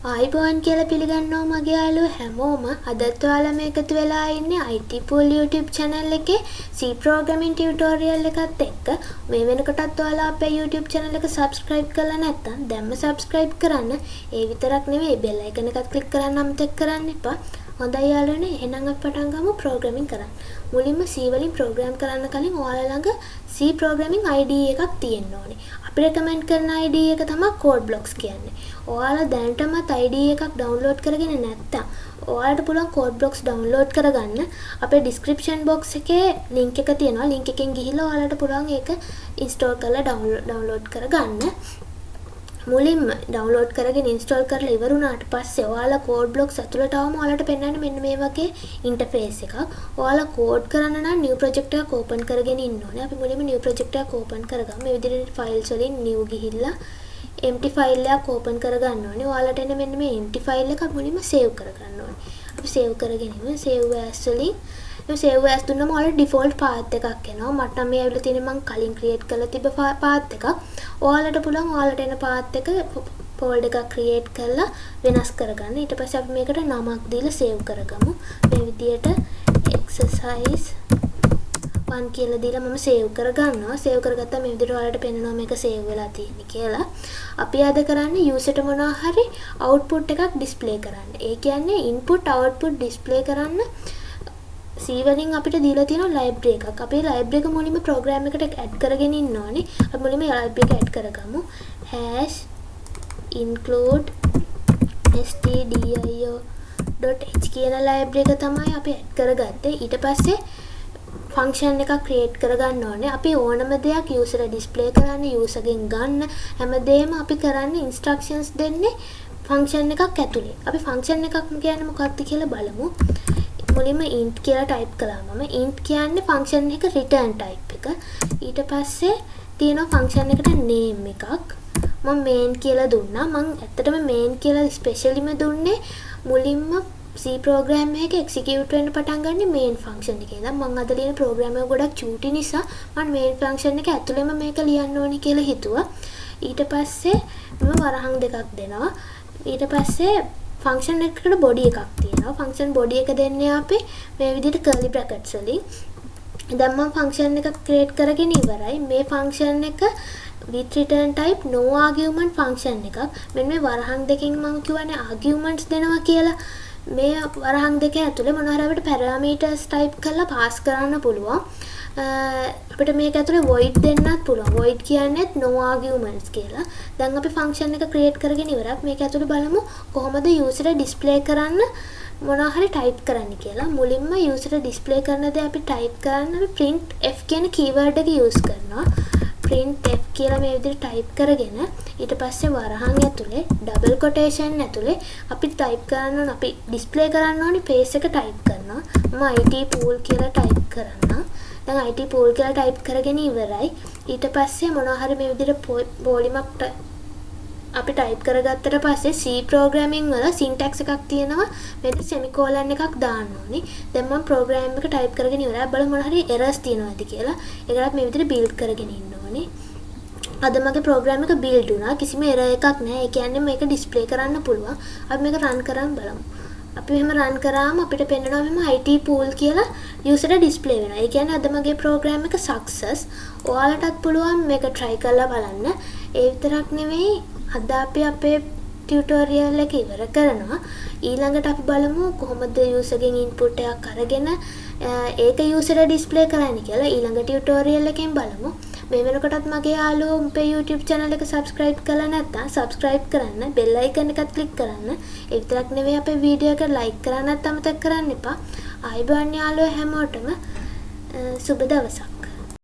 ආයිබෝන් කියලා පිළිගන්නවා මගේ යාළුවෝ හැමෝම. අදත් ඔයාලා මේකතු වෙලා ඉන්නේ IT Pool YouTube channel එකේ C programming tutorial එකත් එක්ක. මේ වෙනකොටත් ඔයාලා අපේ YouTube channel එක subscribe කරලා නැත්නම් දැන්ම subscribe කරන්න. ඒ විතරක් නෙවෙයි bell icon එකත් click කරන්න අමතක කරන්න එපා. හොඳයි යාළුවනේ, එහෙනම් අපි පටන් ගමු programming කරන්න. මුලින්ම C වලින් program කරන්න කලින් ඔයාලා ළඟ C programming IDE එකක් තියෙන්න ඕනේ. අපි recommend කරන IDE එක තමයි code blocks කියන්නේ. ඔයාලා දැනටමත් IDE එකක් download කරගෙන නැත්නම් ඔයාලට පුළුවන් code blocks download කරගන්න. අපේ description box එකේ link එක තියෙනවා. link එකෙන් ගිහිල්ලා ඔයාලට පුළුවන් ඒක install කරලා download කරගන්න. මුලින්ම download කරගෙන install කරලා ඉවර වුණාට පස්සේ ඔයාලා code blocks ඇතුළට આવම ඔයාලට පෙන්වන්නේ මෙන්න මේ වගේ interface එකක්. ඔයාලා code කරන්න නම් new project එකක් open කරගෙන ඉන්න ඕනේ. අපි මුලින්ම new project එකක් open කරගමු. මේ විදිහට files වලින් new ගිහිල්ලා empty file එකක් open කරගන්න ඕනේ. ඔයාලට එන්න මෙන්න මේ empty file එක මුලින්ම save කරගන්න ඕනේ. අපි save කරගෙන ඉමු. save as වලින් මේ save as දුන්නම ඔයාලට default path එකක් එනවා. මට නම් මේ ඇවිල්ලා තියෙන්නේ මම කලින් create කරලා තිබ්බ path එකක්. ඔයාලට පුළුවන් ඔයාලට එන path එක folder එකක් create කරලා වෙනස් කරගන්න. ඊට පස්සේ අපි මේකට නමක් දීලා save කරගමු. මේ විදියට exercise 1 කියලා දීලා මම save කරගන්නවා. save කරගත්තා මේ විදිහට ඔයාලට පෙන්නනවා මේක save වෙලා තියෙන්නේ කියලා. අපි අද කරන්නේ user ට මොනවා හරි output එකක් display කරන්න. ඒ කියන්නේ input output display කරන්න C වලින් අපිට දීලා තියෙන library එකක්. අපේ library එක මුලින්ම program එකට add කරගෙන ඉන්න ඕනේ. අපි මුලින්ම library එක add කරගමු. #include stdio.h කියන library එක තමයි අපි add කරගත්තේ. ඊට පස්සේ function එකක් create කරගන්න ඕනේ. අපි ඕනම දෙයක් user display කරන්න, user ගෙන් ගන්න හැමදේම අපි කරන්නේ instructions දෙන්නේ function එකක් ඇතුලේ. අපි function එකක් කියන්නේ මොකක්ද කියලා බලමු. මුලින්ම int කියලා type කළාම int කියන්නේ function එක return type එක. ඊට පස්සේ තියෙනවා function එකට name එකක්. මම main කියලා දුන්නා. මම ඇත්තටම main කියලා speciallyම දුන්නේ මුලින්ම C program එක execute වෙන්න පටන් ගන්නේ main function එකේ. දැන් මම අද ලියන program එක ගොඩක් චූටි නිසා මම main function එක ඇතුළේම මේක ලියන්න ඕනි කියලා හිතුවා. ඊට පස්සේ මම වරහන් දෙකක් දෙනවා. ඊට පස්සේ function එකකට body එකක් තියෙනවා. function body එක දෙන්නේ අපි මේ විදිහට curly brackets වලින්. දැන් මම function එක create කරගෙන ඉවරයි. මේ function එක with return type no argument function එකක්. මෙන්න මේ වරහන් දෙකෙන් මම කියවනේ arguments දෙනවා කියලා. මේ වරහන් දෙක ඇතුලේ මොනවා හරි අපිට parameters type කරලා pass කරන්න පුළුවන්. අපිට මේක ඇතුලේ void දෙන්නත් පුළුවන්. void කියන්නේ no arguments කියලා. දැන් අපි function එක create කරගෙන ඉවරක්. මේක ඇතුලේ බලමු කොහොමද user display කරන්න මොනවා හරි type කරන්න කියලා. මුලින්ම user display කරන දේ අපි type කරන්න අපි print f කියන keyword එක use කරනවා. print f කියලා මේ විදිහට type කරගෙන ඊට පස්සේ වරහන් ඇතුලේ double quotation ඇතුලේ අපි type කරන්න ඕන අපි display කරන්න ඕනි page එක type කරනවා. මම IT pool කියලා type කරනවා. දැන් IT pool කියලා type කරගෙන ඉවරයි. ඊට පස්සේ මොනවා හරි මේ විදිහට පොලිමක් අපි type කරගත්තට පස්සේ C programming වල syntax එකක් තියෙනවා. මෙතන semicolon එකක් දාන්න ඕනි. දැන් මම program එක type කරගෙන ඉවරයි. බලමු මොනවා හරි errors තියෙනවද කියලා. ඒකත් මේ විදිහට build කරගෙන ඉන්න ඕනේ. අද මගේ program එක build වුණා. කිසිම error එකක් නැහැ. ඒ කියන්නේ මේක display කරන්න පුළුවන්. අපි මේක run කරන් බලමු. අපි මෙහෙම run කරාම අපිට පෙන්නනවා මෙහෙම IT pool කියලා user display වෙනවා. ඒ කියන්නේ අද මගේ program එක success. ඔයාලටත් පුළුවන් මේක try කරලා බලන්න. ඒ විතරක් නෙවෙයි අද අපි අපේ tutorial එක ඉවර කරනවා. ඊළඟට අපි බලමු කොහොමද user ගෙන් input එකක් අරගෙන ඒක user display කරන්න කියලා ඊළඟ tutorial එකෙන් බලමු. මේ වෙනකොටත් මගේ යාළුවෝ අපේ YouTube channel එක subscribe කරලා නැත්නම් subscribe කරන්න, bell icon එකත් click කරන්න. ඒ විතරක් නෙවෙයි අපේ වීඩියෝ එක like කරන්නත් අමතක කරන්න එපා. ආයිබෝන් යාළුවෝ හැමෝටම සුබ දවසක්.